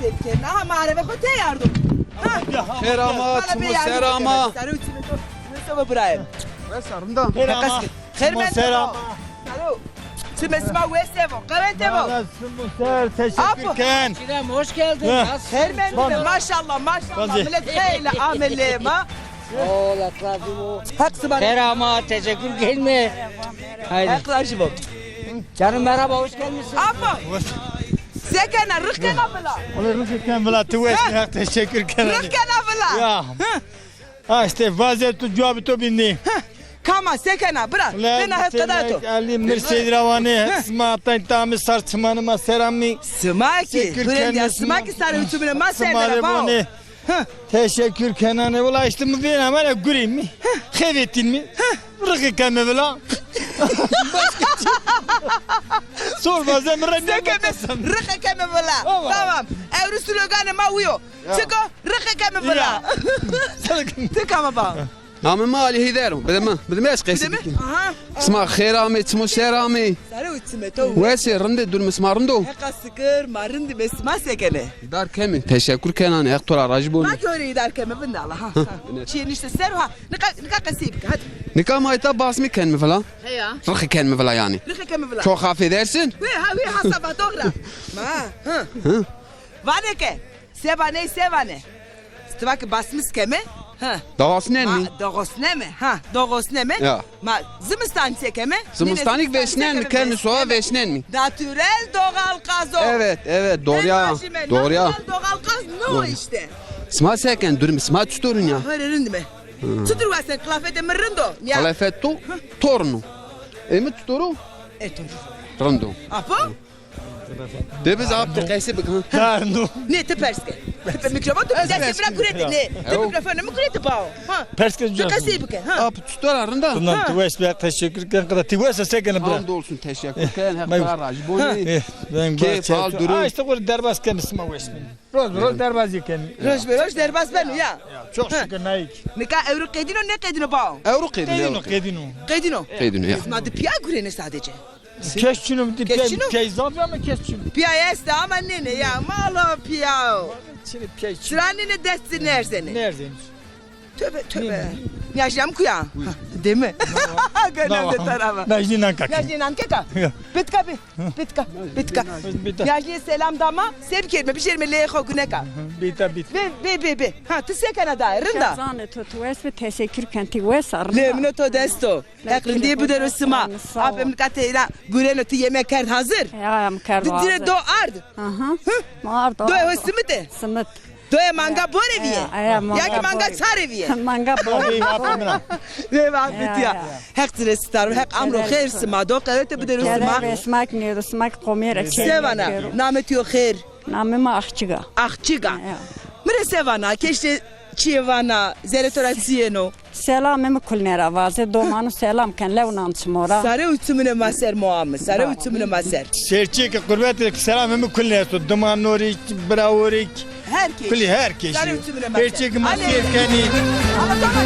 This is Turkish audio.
sevken. Aha mağara ve kote yardım. Kerama, timo serama. Sarı uçumu to. Nasıl bırakayım? Ve sarımda. Kerama. Kırmen Serama. Sarı. Tümesma vesevo. Kaventevo. Muser teşekkürken. Şirem hoş geldin. Ha. Nasılsın? Kırmen maşallah maşallah. Hadi. Millet heyle amelleyim ha. Ola kradimo. Haksı bana. Kerama teşekkür gelme. Haydi. Yaklaşım ol. Canım merhaba hoş gelmişsin. Ama. Zekena rıkkena bıla. Olur rıfıkken bula tüvesine teşekkürken. Rıkkena bıla. Ya. Ha işte vaziyetu cevabı to bindi. Kama sekena bırak. Bena hep kadar to. Ali Mirseyd Ravani. Smaattan tamı sarçmanıma serami. Smaki. Buraya smaki sarı uçumuna maserdere bağ. Teşekkür Kenan'e ulaştım mı ben hemen gureyim mi? Hevettin mi? Rıkıkken mi bula? Sor bazen mi? Rıkı keme bıla. Tamam. Evri sloganı ma uyo. Çıko rıkı keme bıla. Tıkama bağ. Namı mali hiderim. Bedeme eş Değil kaysi mi? bikin. Aha. Isma kherami, timo serami. Sarı uçumu to. Vesi rinde dur mismarındo. Heka sıkır marindi besma sekene. Dar kemi. Teşekkür Kenan. Ektora rajboni. Ma göre idar keme binde Allah ha. Çiğin işte ser ha. Nika kasip hadi. Nika mayta basmi ken mi falan? He ya. Rıkı ken mi falan yani? Rıkı keme bıla. Çok affedersin. Ve hasaba doğra. Ma. Vane ke. Sevane. Stvak basmış keme. Ha. Davasnen mi? Doğosne mi? Ha, doğosne mi? Ya. Ma zımıstan çekeme? Zımıstanik veşnen mi? Kendi soğa veşnen mi? Natürel doğal gaz o. Evet doğru ya. Doğru ya. Natürel doğal gaz ne o işte? Sma seken dur misma tuturun ya. Hırırın mi? Tutur vasen klafete mi rındo? Ya. Kalafetto torno. Emi tuturu? Eto. Rando. Apo? Debiz aptı kaysi bikin. Karnu. Ne te perske? Te mikrofon tu bize bırak kurete ne? Te mikrofonu mu kurete bao? Ha. Perske Te cevap. kasi buke ha. Apı tutar arında. Bundan tüves teşekkürken kadar tüves sekene bırak. Hamdolsun teşekkür ken hep karar rajboni. Ben Keyif al duru. Ha işte bu derbas kendisi ma vesmin. Roz derbas yeken. Roj derbas benu ya. Çok şükür naik. Nika evru kedino ne kedino bao? Euro kedin. Kedino. Kedino. Kedin ya. Ma de piya kurene sadece. Keşçünüm di Keşçünüm? keyzab ama keşçünüm. Piya este ama nene ya malo piya. Çini keşçün. Sıranene desti nersene. Neredeymiş? Tövbe. Yaşam kuya. Değil mi? Gönlümde tarafa. Najdinan kak. Yaşlinan keka. Bitka bi. Bitka. Yaşliye selam dama. Sevk etme. Bir şey mi leho güneka. Bita bit. Be. Ha tüse kanada. Rında. Kazanı tutuves ve teşekkür kenti ve sarı. Le minuto desto. Yakın diye bu derosuma. Abim kateyla. Güreno ti yemek kert hazır. Ya mkar var. Dire do ard. Aha. Mar do. Do evo simite. Sımıt. Do e manga boreviye. Ya ki manga çareviye. Manga bol. Ne var bitiya. ya. Hek trestar, hek amro khair sma do qavete bu derosuma. Kere smak ne smak komera. Sevana. Namet yo khair. Namıma ahçıga. Ahçiga. Mire sevana. Keşte çivana. Zeretoratsiyeno. Selamımı kulnera vaze domanı selam kan levnan çmora. Sarı uçumune maser muamı. Sarı uçumune maser. Şerçek kurbet selamımı kulne to duman norik braworik Herkes. kulli herkes. Sarı uçumune maser. Şerçek masir kani. Ama tamam.